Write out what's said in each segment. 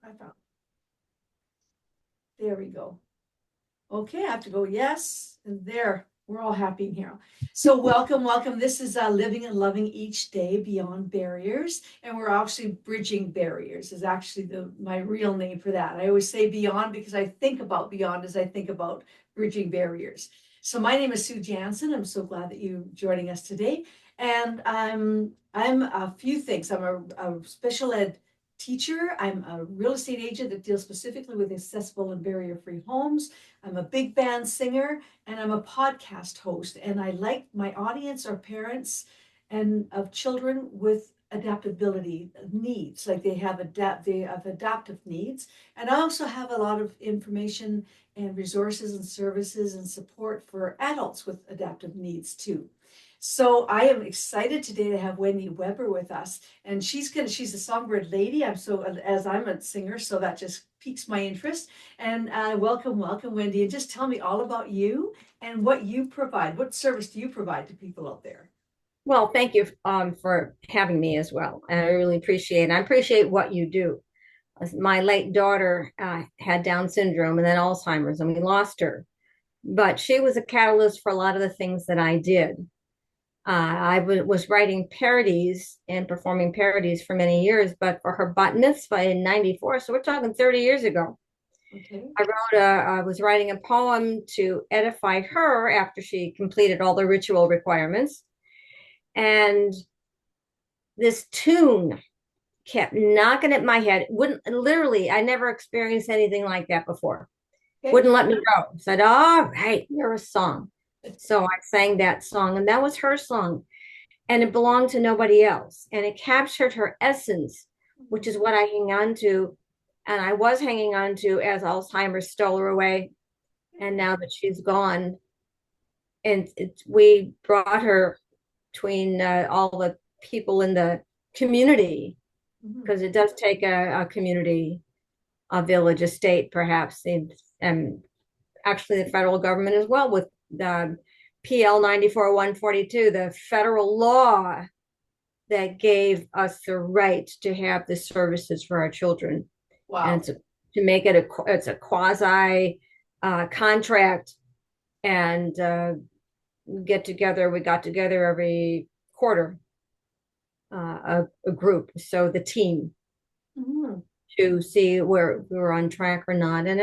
I found. There we go. Okay, I have to go yes, and there. We're all happy in here. So welcome, welcome. This is Living and Loving Each Day Beyond Barriers, and we're actually bridging barriers is actually my real name for that. I always say beyond because I think about beyond as I think about bridging barriers. So my name is Sue Jansen. I'm so glad that you're joining us today. And I'm a few things. I'm a special ed teacher. I'm a real estate agent that deals specifically with accessible and barrier-free homes. I'm a big band singer and I'm a podcast host. And I like my audience are parents and of children with adaptability needs, like they have adaptive needs. And I also have a lot of information and resources and services and support for adults with adaptive needs too. So I am excited today to have Wendy Weber with us, and she's a Songbird lady. As I'm a singer, so that just piques my interest. And welcome, welcome, Wendy. And just tell me all about you and what you provide. What service do you provide to people out there? Well, thank you for having me as well. And I really appreciate it. I appreciate what you do. My late daughter had Down syndrome and then Alzheimer's, and we lost her. But she was a catalyst for a lot of the things that I did. Was writing parodies and performing parodies for many years, but for her bat mitzvah in '94, so we're talking 30 years ago, Okay. I was writing a poem to edify her after she completed all the ritual requirements. And this tune kept knocking at my head. Wouldn't literally, I never experienced anything like that before. Okay. Wouldn't let me go. Said, all right, you're a song. So I sang that song, and that was her song. And it belonged to nobody else. And it captured her essence, which is what I hang on to. And I was hanging on to as Alzheimer's stole her away. And now that she's gone, and we brought her between all the people in the community, Mhm. because it does take a community, a village, a state, perhaps, and actually the federal government as well with the PL 94-142, the federal law that gave us the right to have the services for our children. And Wow. to make it it's a quasi contract, and we got together every quarter, a group, so the team, Mhm. to see where we were on track or not. And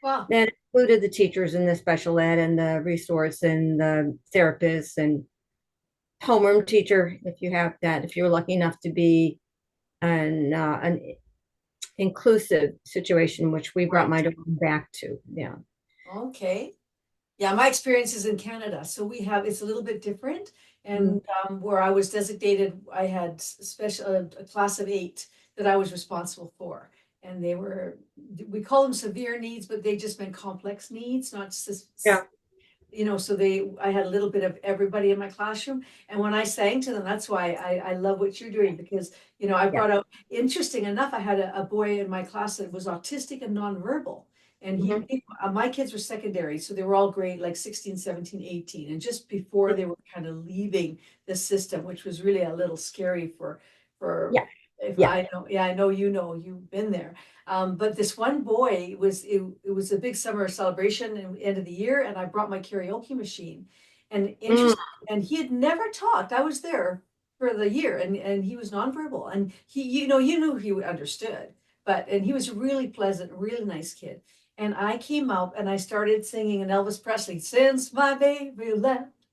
Wow. that included the teachers and the special ed and the resource and the therapists and homeroom teacher, if you have that, if you're lucky enough to be an inclusive situation, which we brought my Right. daughter back to. Yeah. Okay. Yeah, my experience is in Canada, so it's a little bit different. Mm. And where I was designated, I had a class of 8 that I was responsible for, and we call them severe needs, but they just meant complex needs, not Yeah. so I had a little bit of everybody in my classroom. And when I sang to them, that's why I love what you're doing because, I Yeah. brought out, interesting enough, I had a boy in my class that was autistic and nonverbal. And Mhm. my kids were secondary, so they were all grade like 16, 17, 18. And just before they were kind of leaving the system, which was really a little scary for, Yeah. if Yeah. I know, yeah, I know, you've been there. But this one boy it was a big summer celebration and end of the year, and I brought my karaoke machine. And Mm. interesting, and he had never talked. I was there for the year, and he was nonverbal, and you knew he understood, and he was a really pleasant, really nice kid. And I came up and I started singing an Elvis Presley, "Since my baby left,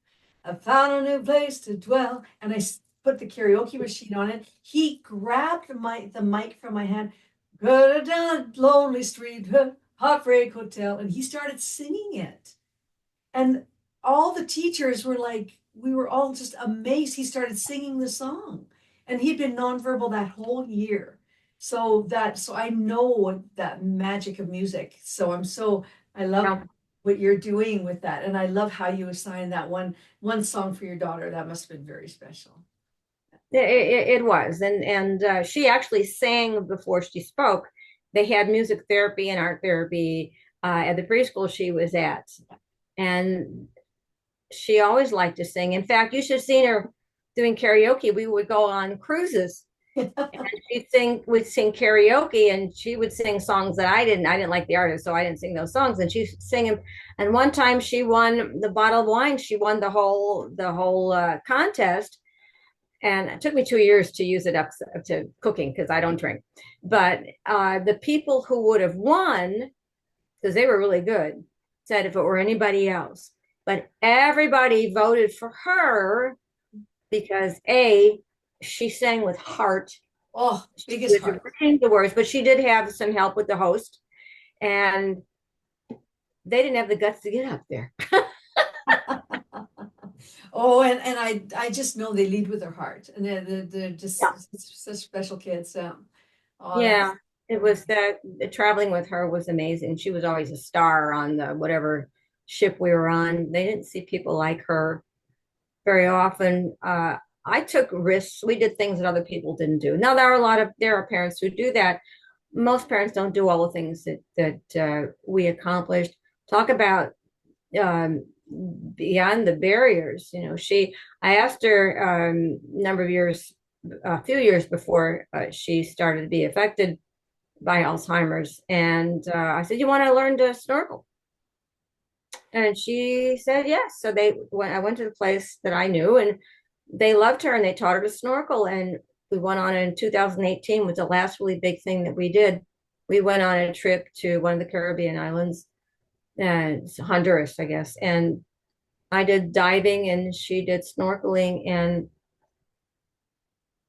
I found a new place to dwell." And put the karaoke machine on it. He grabbed the mic from my hand, "Go down a lonely street, heartbreak hotel," and he started singing it. And all the teachers were like, we were all just amazed. He started singing the song, and he'd been nonverbal that whole year. So I know that magic of music. I love Yeah. what you're doing with that, and I love how you assigned that one song for your daughter. That must have been very special. It was, and she actually sang before she spoke. They had music therapy and art therapy at the preschool she was at, and she always liked to sing. In fact, you should have seen her doing karaoke. We would go on cruises, We'd sing karaoke, and she would sing songs that I didn't like the artist, so I didn't sing those songs, and she'd sing them. And one time she won the bottle of wine. She won the whole contest. And it took me 2 years to use it up to cooking because I don't drink. But the people who would have won, because they were really good, said if it were anybody else. But everybody voted for her because she sang with heart. Oh, She biggest was heart. reading the words, but she did have some help with the host, and they didn't have the guts to get up there. Oh, and I just know they lead with their heart, and they're just Yeah. such special kids. Oh, Yeah, that's it was that traveling with her was amazing. She was always a star on the whatever ship we were on. They didn't see people like her very often. I took risks. We did things that other people didn't do. Now there are parents who do that. Most parents don't do all the things that we accomplished. Talk about um, beyond the barriers. I asked her a few years before she started to be affected by Alzheimer's, and I said, "You want to learn to snorkel?" And she said yes. So I went to the place that I knew, and they loved her, and they taught her to snorkel. And we went on in 2018 was the last really big thing that we did. We went on a trip to one of the Caribbean islands, and Honduras, I guess. And I did diving, and she did snorkeling. And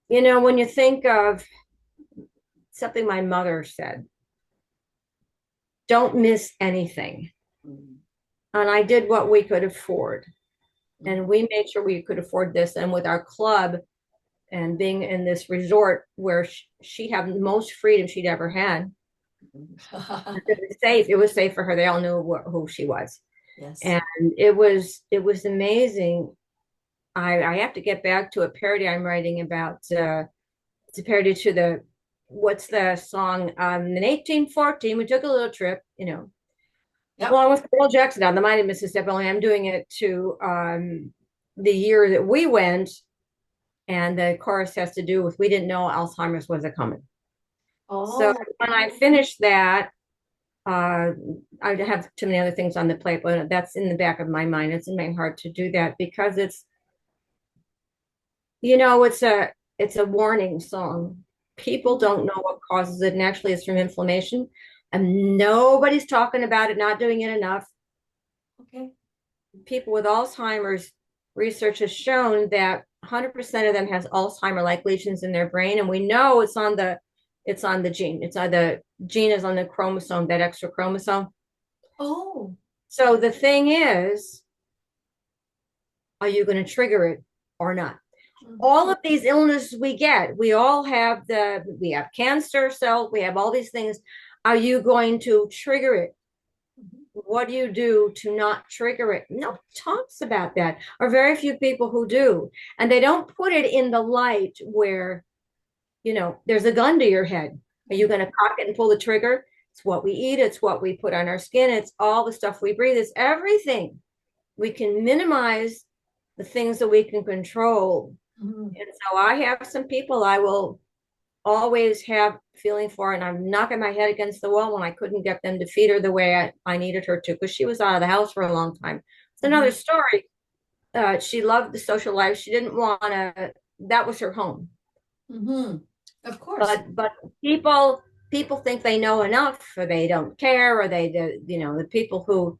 when you think of something my mother said, don't miss anything. And I did what we could afford. And we made sure we could afford this. And with our club and being in this resort where she had the most freedom she'd ever had, it was safe. It was safe for her. They all knew who she was. Yes. And it was amazing. I have to get back to a parody I'm writing about. It's a parody to what's the song? In 1814, we took a little trip, Yep. along with Earl Jackson down the Mighty Mississippi. I'm doing it to the year that we went, and the chorus has to do with we didn't know Alzheimer's was a coming. So Oh, when I finish that, I have too many other things on the plate, but that's in the back of my mind. It's in my heart to do that because it's a warning song. People don't know what causes it, and actually it's from inflammation, and nobody's talking about it, not doing it enough. okay. People with Alzheimer's, research has shown that 100% of them has Alzheimer-like lesions in their brain, and we know it's on the gene. The gene is on the chromosome, that extra chromosome. Oh. So the thing is, are you going to trigger it or not? All of these illnesses we get, we have cancer cells, we have all these things. Are you going to trigger it? What do you do to not trigger it? No one talks about that, or very few people who do. And they don't put it in the light where, there's a gun to your head. Are you going to cock it and pull the trigger? It's what we eat. It's what we put on our skin. It's all the stuff we breathe. It's everything. We can minimize the things that we can control. And so I have some people I will always have feeling for, and I'm knocking my head against the wall when I couldn't get them to feed her the way I needed her to, because she was out of the house for a long time. It's another story. She loved the social life. She didn't want to, that was her home. Of course. But people think they know enough, or they don't care, or the people who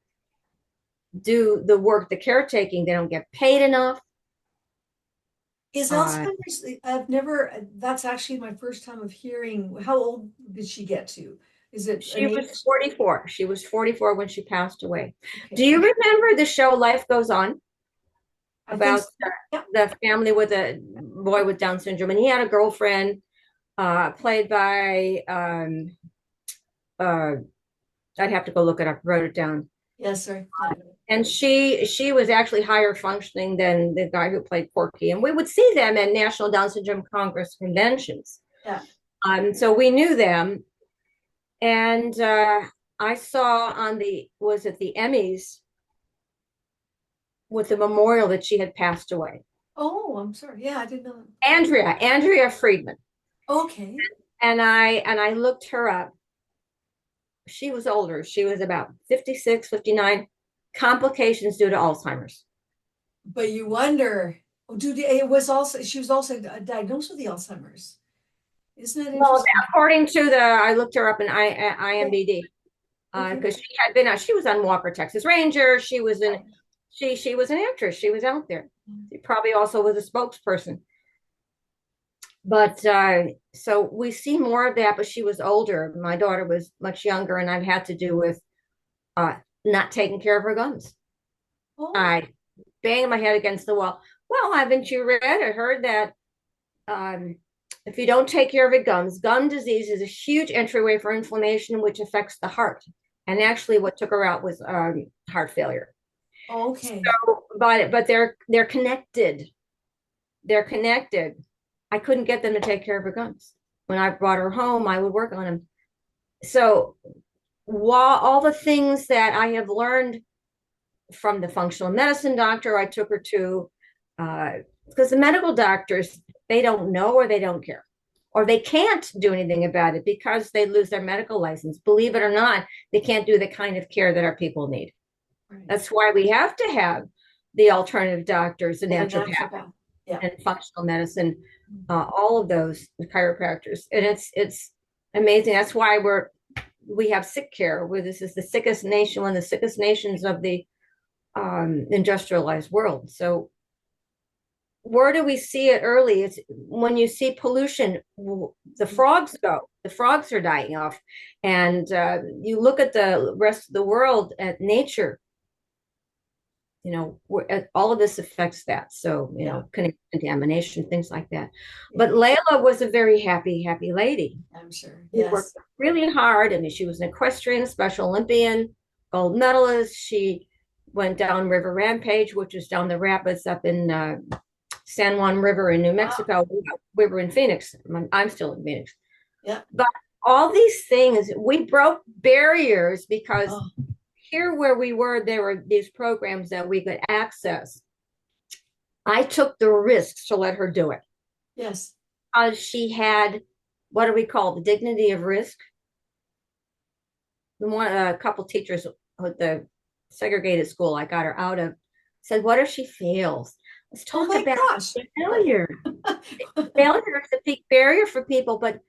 do the work, the caretaking, they don't get paid enough. Is Alzheimer's, that's actually my first time of hearing. How old did she get to? Is it She was 44. She was 44 when she passed away. Okay. Do you remember the show Life Goes On? About the family with a boy with Down syndrome, and he had a girlfriend played by I'd have to go look it up, wrote it down. Yes, sir. And she was actually higher functioning than the guy who played Porky, and we would see them at National Down Syndrome Congress conventions. Yeah. So we knew them, and I saw was it the Emmys with the memorial that she had passed away. Oh, I'm sorry. Yeah, I didn't know. Andrea Friedman. Okay. And I looked her up. She was older. She was about 56, 59. Complications due to Alzheimer's. But you wonder, oh, dude, it was also, she was also diagnosed with the Alzheimer's. Isn't that Well, interesting? according to I looked her up in Oh, IMBD okay. because she was on Walker, Texas Ranger. Oh, She was an actress. She was out there. She probably also was a spokesperson. But so we see more of that. But she was older. My daughter was much younger, and I've had to do with uh, not taking care of her gums. oh, I banged my head against the wall. Well, haven't you read or heard that um, if you don't take care of your gums, gum disease is a huge entryway for inflammation, which affects the heart. And actually, what took her out was heart failure. okay. So, but they're connected. They're connected. I couldn't get them to take care of her gums. When I brought her home, I would work on them. So, while all the things that I have learned from the functional medicine doctor, I took her to because the medical doctors, they don't know or they don't care or they can't do anything about it because they lose their medical license. Believe it or not, they can't do the kind of care that our people need. Right. That's why we have to have the alternative doctors, the Well, the naturopath naturopath. Yeah. and functional medicine, all of those chiropractors, and it's amazing. That's why we have sick care. Where this is the sickest nation, one of the sickest nations of the industrialized world. So where do we see it early? It's when you see pollution, the frogs go. The frogs are dying off, and you look at the rest of the world, at nature. All of this affects that. So Yeah. contamination, things like that. Yeah. But Layla was a very happy, happy lady. I'm sure. She worked Yes. really hard. I mean, she was an equestrian, Special Olympian, gold medalist. She went down River Rampage, which is down the rapids up in San Juan River in New Wow. Mexico. We were in Phoenix. I'm still in Phoenix. Yeah. But all these things, we broke barriers because Oh, here where we were, there were these programs that we could access. I took the risks to let her do it yes. because she had what do we call the dignity of risk. A couple teachers at the segregated school I got her out of said, "What if she fails? Let's Oh talk my about gosh. failure. Failure is a big barrier for people, but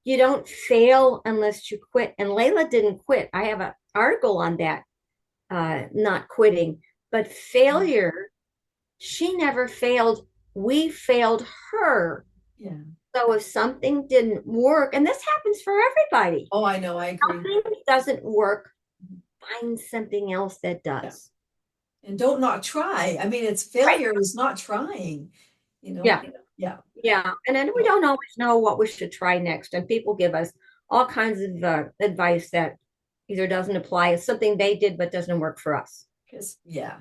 you don't fail unless you quit." And Layla didn't quit. I have an article on that, not quitting, but failure. She never failed. We failed her. Yeah. So if something didn't work, and this happens for everybody, Oh, I know. I agree. something doesn't work, find something else that Yeah. does. And don't not try. I mean, it's Right. failure is not trying, you know? Yeah. Yeah. Yeah. And then we So, don't always know what we should try next. And people give us all kinds of advice that either doesn't apply. It's something they did, but doesn't work for us. because yeah.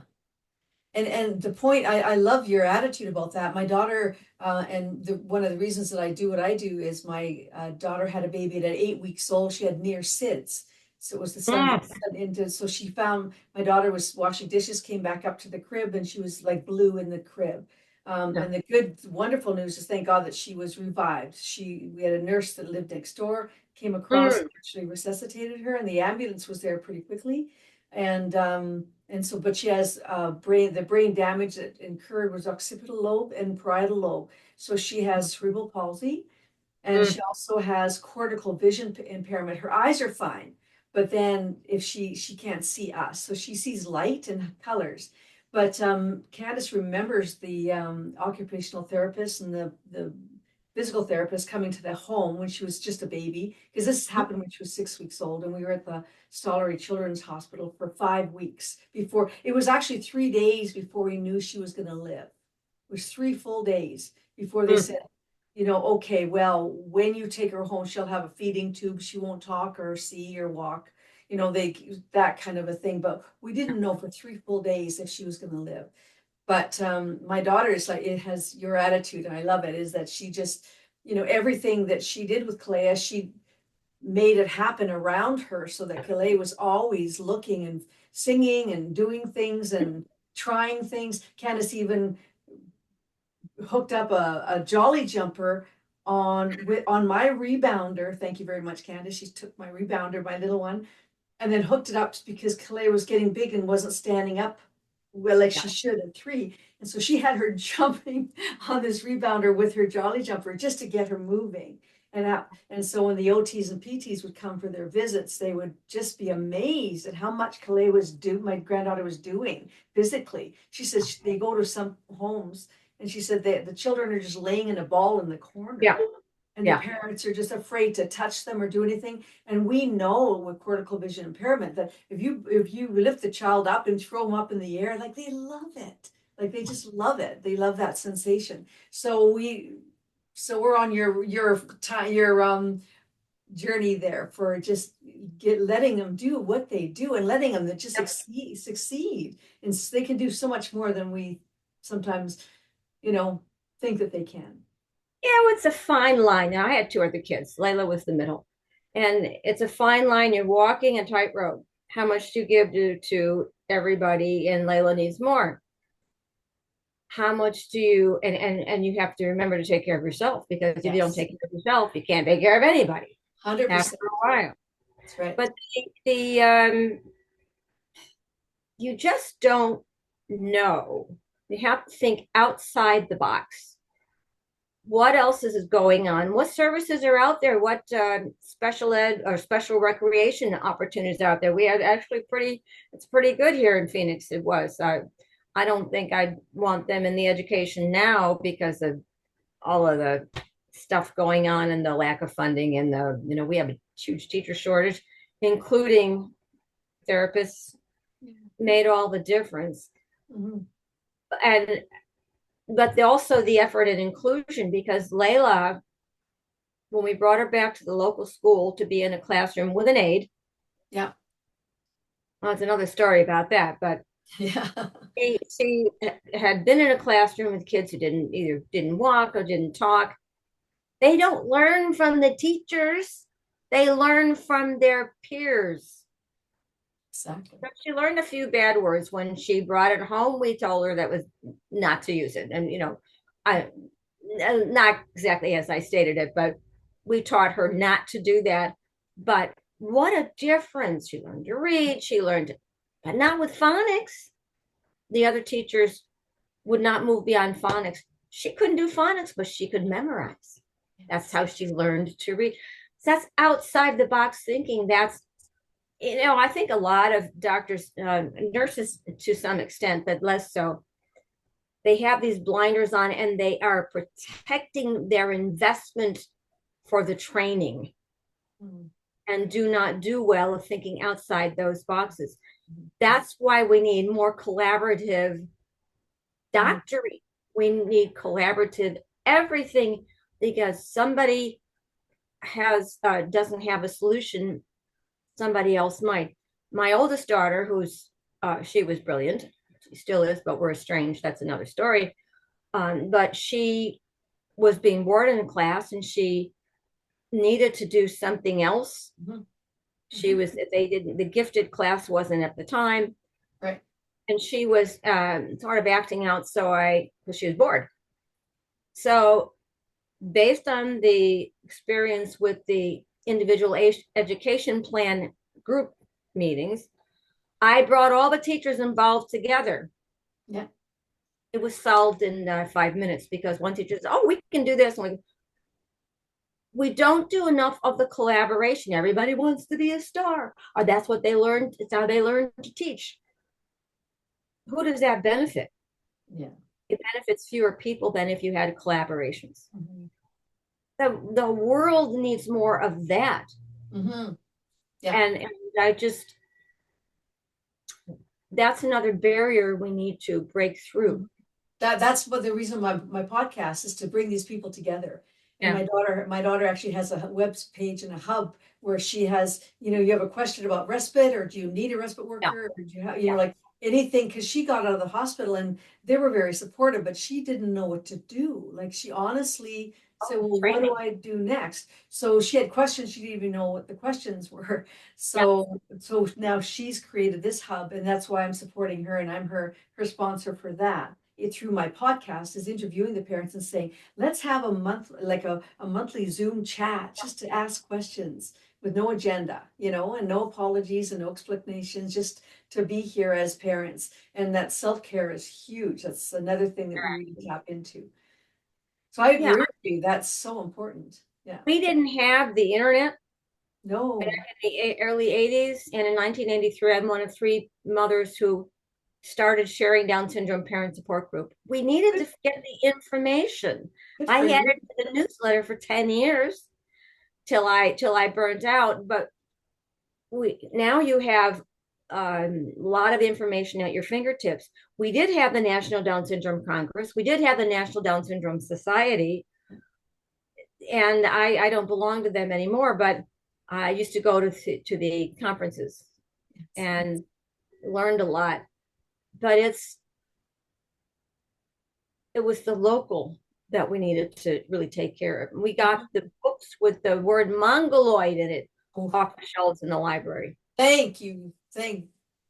And the point, I love your attitude about that. My daughter, and one of the reasons that I do what I do is my daughter had a baby at 8 weeks old. She had near SIDS. So it was the son Mm. into, so she found my daughter was washing dishes, came back up to the crib, and she was like blue in the crib. Yeah. And the good, wonderful news is thank God that she was revived. We had a nurse that lived next door, came across, Mm. actually resuscitated her, and the ambulance was there pretty quickly. And so, but she has the brain damage that incurred was occipital lobe and parietal lobe. So she has cerebral palsy, and Mm. she also has cortical vision impairment. Her eyes are fine, but then if she can't see us, so she sees light and colors. But Candace remembers the occupational therapist and the physical therapist coming to the home when she was just a baby, because this happened when she was 6 weeks old, and we were at the Stollery Children's Hospital for 5 weeks before. It was actually 3 days before we knew she was going to live. It was 3 full days before they Mm. said, okay, well, when you take her home, she'll have a feeding tube. She won't talk or see or walk. That kind of a thing. But we didn't know for 3 full days if she was going to live. But my daughter is like, it has your attitude, and I love it, is that she just, everything that she did with Kalea, she made it happen around her so that Kalea was always looking and singing and doing things and trying things. Candace even hooked up a jolly jumper on my rebounder. Thank you very much, Candace. She took my rebounder, my little one, and then hooked it up because Calais was getting big and wasn't standing up well like she should at 3. And so she had her jumping on this rebounder with her jolly jumper just to get her moving. And so when the OTs and PTs would come for their visits, they would just be amazed at how much Calais was doing, my granddaughter was doing physically. She says they go to some homes and she said the children are just laying in a ball in the corner. Yeah. And the parents are just afraid to touch them or do anything. And we know with cortical vision impairment that if you lift the child up and throw them up in the air, like they love it. Like they just love it. They love that sensation. So we're on your journey there for just letting them do what they do and letting them just succeed. And they can do so much more than we sometimes, think that they can. Yeah, well, it's a fine line. Now, I had 2 other kids. Layla was the middle. And it's a fine line. You're walking a tightrope. How much do you give to everybody? And Layla needs more. How much do you, and you have to remember to take care of yourself, because if you don't take care of yourself, you can't take care of anybody. 100%. After a while. That's right. But you just don't know. You have to think outside the box. What else is going on? What services are out there? What special ed or special recreation opportunities are out there? We had actually it's pretty good here in Phoenix. It was. I don't think I'd want them in the education now because of all of the stuff going on and the lack of funding and we have a huge teacher shortage, including therapists. Made all the difference. Mm-hmm. But also the effort and inclusion, because Layla, when we brought her back to the local school to be in a classroom with an aide. Yeah. Well, it's another story about that, but yeah. She had been in a classroom with kids who didn't walk or didn't talk. They don't learn from the teachers. They learn from their peers. Exactly. But she learned a few bad words. When she brought it home, we told her that was not to use it. And, I not exactly as I stated it, but we taught her not to do that. But what a difference. She learned to read. She learned, but not with phonics. The other teachers would not move beyond phonics. She couldn't do phonics, but she could memorize. That's how she learned to read. So that's outside the box thinking. That's, I think a lot of doctors, nurses to some extent, but less so, they have these blinders on and they are protecting their investment for the training and do not do well of thinking outside those boxes. That's why we need more collaborative doctoring. We need collaborative everything, because somebody doesn't have a solution, somebody else might. My oldest daughter, she was brilliant, she still is, but we're estranged. That's another story. But she was being bored in a class and she needed to do something else. Mm-hmm. The gifted class wasn't at the time. Right. And she was sort of acting out. Because she was bored. So based on the experience with the individual education plan group meetings, I brought all the teachers involved together. Yeah. It was solved in 5 minutes, because one teacher said, "Oh, we can do this." And we don't do enough of the collaboration. Everybody wants to be a star, or that's what they learned. It's how they learn to teach. Who does that benefit? Yeah. It benefits fewer people than if you had collaborations. Mm-hmm. The world needs more of that. Mm-hmm. Yeah. And that's another barrier we need to break through. That's what the reason my podcast is, to bring these people together. And my daughter actually has a web page and a hub where she has, you have a question about respite, or do you need a respite worker, or do you have, like anything, because she got out of the hospital and they were very supportive, but she didn't know what to do. Like, she honestly said, well, what do I do next? So she had questions. She didn't even know what the questions were. So now she's created this hub, and that's why I'm supporting her, and I'm her sponsor for that. through my podcast is interviewing the parents and saying, let's have a month, like a monthly Zoom chat just to ask questions with no agenda, and no apologies and no explanations, just to be here as parents. And that self-care is huge. That's another thing that we need to tap into. So I Yeah, agree with you. That's so important. Yeah. we didn't have the internet back No. in the early 80s. And in 1983, I'm one of three mothers who started sharing Down syndrome parent support group. We needed Good, to get the information. good I for had you. it in the newsletter for 10 years till I burnt out. But now you have a lot of information at your fingertips. We did have the National Down Syndrome Congress. We did have the National Down Syndrome Society, and I don't belong to them anymore. But I used to go to the conferences and learned a lot. But it was the local that we needed to really take care of. We got the books with the word mongoloid in it Oh, off the shelves in the library. thank you.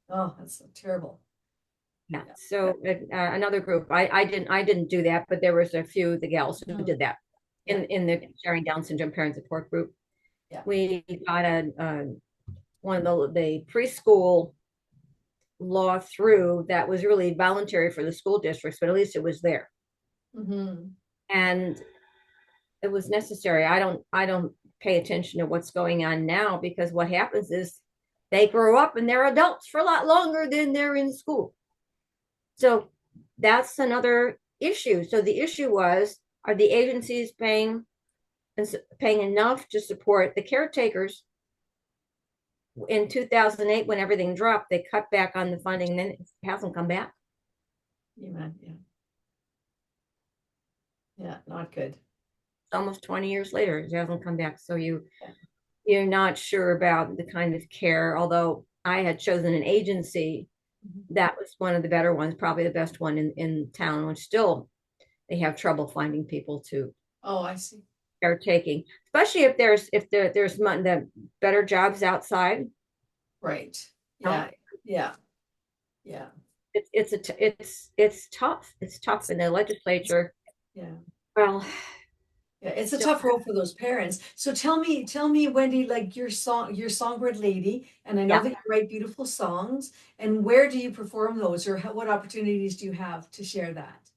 Oh, that's so terrible. Yeah. Yeah. So another group, I didn't do that, but there was a few of the gals who did that Yeah. in the Sharing Down Syndrome Parent Support Group. Yeah. We got one of the preschool law through that was really voluntary for the school districts, but at least it was there. Mm-hmm. And it was necessary. I don't pay attention to what's going on now, because what happens is they grow up and they're adults for a lot longer than they're in school. So that's another issue. So the issue was, are the agencies paying enough to support the caretakers? In 2008, when everything dropped, they cut back on the funding, and then it hasn't come back. Yeah. Yeah. Yeah. Not good. Almost 20 years later, it hasn't come back. So you're not sure about the kind of care, although I had chosen an agency that was one of the better ones, probably the best one in town, which still they have trouble finding people to Oh, I see. caretaking, especially if there's the better jobs outside. Right. You Yeah. know, Yeah. Yeah. it's tough. It's tough in the legislature. Yeah. Well, Yeah, it's a so tough role for those parents. So tell me, Wendy, like your Songbird lady, and I know yeah. that you write beautiful songs. And where do you perform those, or what opportunities do you have to share that?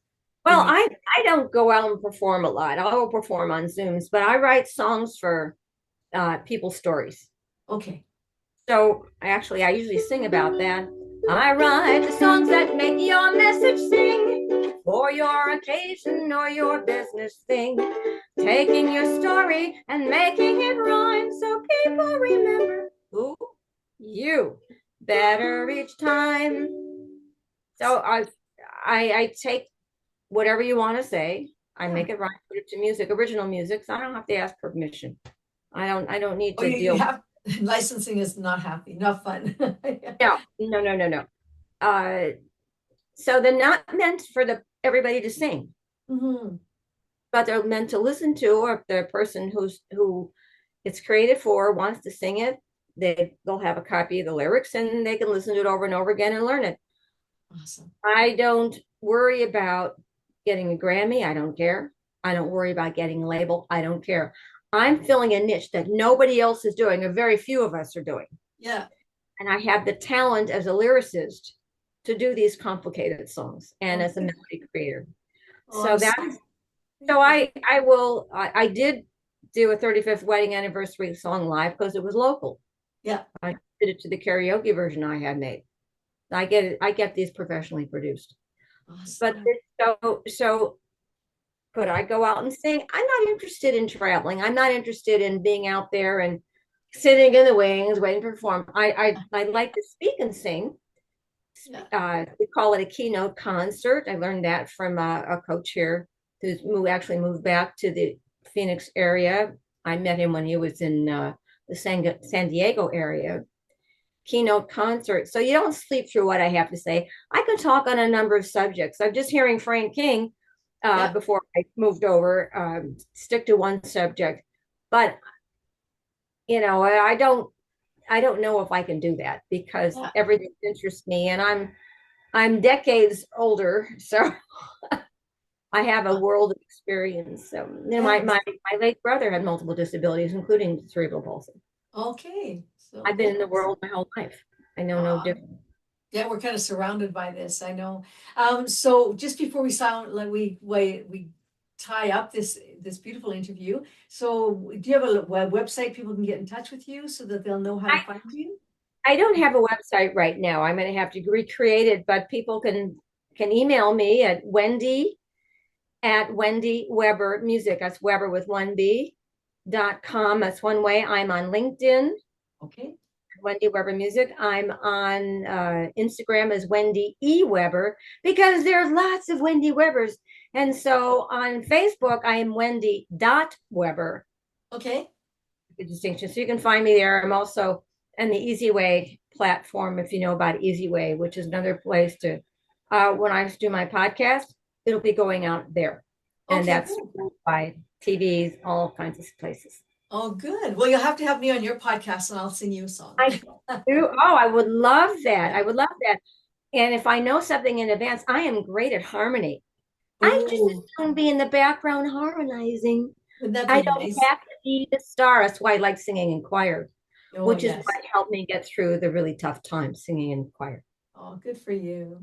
Well, Maybe. I don't go out and perform a lot. I'll perform on Zooms, but I write songs for people's stories. Okay. So I usually sing about that. I write the songs that make your message sing for your occasion or your business thing, taking your story and making it rhyme so people remember who you better each time. So I take whatever you want to say, I Yeah. make it rhyme, put it to music, original music, so I don't have to ask permission. I don't need Oh, to you deal. have licensing is not happy, not fun. No. Uh, so they're not meant for everybody to sing, Hmm. but they're meant to listen to, or if the person who it's created for wants to sing it, they'll have a copy of the lyrics and they can listen to it over and over again and learn it. Awesome. I don't worry about getting a Grammy. I don't care. I don't worry about getting a label. I don't care. I'm filling a niche that nobody else is doing, or very few of us are doing. Yeah. And I have the talent as a lyricist to do these complicated songs and as a Okay. melody creator. Oh, So I'm so that's so I did do a 35th wedding anniversary song live because it was local. yeah. I did it to the karaoke version I had made. I get these professionally produced. But Awesome. so could I go out and sing? I'm not interested in traveling. I'm not interested in being out there and sitting in the wings waiting to perform. I like to speak and sing. Yeah. We call it a keynote concert. I learned that from a coach here who actually moved back to the Phoenix area. I met him when he was in the San Diego area. Keynote concert. So you don't sleep through what I have to say. I can talk on a number of subjects. I'm just hearing Frank King Yeah. before I moved over, stick to one subject. But I don't know if I can do that because Yeah. everything interests me, and I'm decades older, so I have a world of experience. So, Yes. my late brother had multiple disabilities, including cerebral palsy. Okay. So I've been in the goodness. world my whole life. I know no Um, different. yeah, we're kind of surrounded by this, I know. So just before we sound like we tie up this beautiful interview, so do you have a website people can get in touch with you so that they'll know how to I, find you? I don't have a website right now. I'm going to have to recreate it, but people can email me at Wendy Weber Music. That's Weber with one B.com. That's one way. I'm on LinkedIn, Okay. Wendy Weber Music. I'm on Instagram as Wendy E. Weber because there's lots of Wendy Webers. And so on Facebook, I am Wendy.Weber, Okay. the distinction. So you can find me there. I'm also on the Easy Way platform, if you know about Easy Way, which is another place to, when I do my podcast, it'll be going out there. And Okay, that's good. by TVs, all kinds of places. Oh, good. Well, you'll have to have me on your podcast and I'll sing you a song. I do. Oh, I would love that. I would love that. And if I know something in advance, I am great at harmony. I just as Oh, soon be in the background harmonizing. wouldn't that I be don't nice? have to be the star. That's why I like singing in choir, Oh, which is yes. what helped me get through the really tough times singing in choir. Oh, good for you.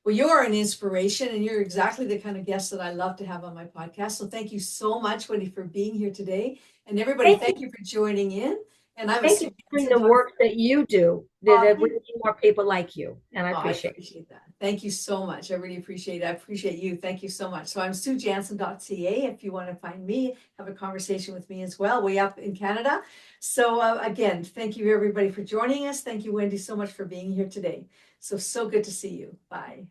Well, you're an inspiration and you're exactly the kind of guest that I love to have on my podcast. So thank you so much, Wendy, for being here today. And everybody, Thank you. thank you for joining in. And I'm a Thank you Sue for doing the Jansen. work that you do. Oh, That we need more people like you. And I I appreciate it. appreciate that. Thank you so much. I really appreciate it. I appreciate you. Thank you so much. So I'm SueJansen.ca if you want to find me, have a conversation with me as well, way up in Canada. So again, thank you everybody for joining us. Thank you, Wendy, so much for being here today. So good to see you. Bye.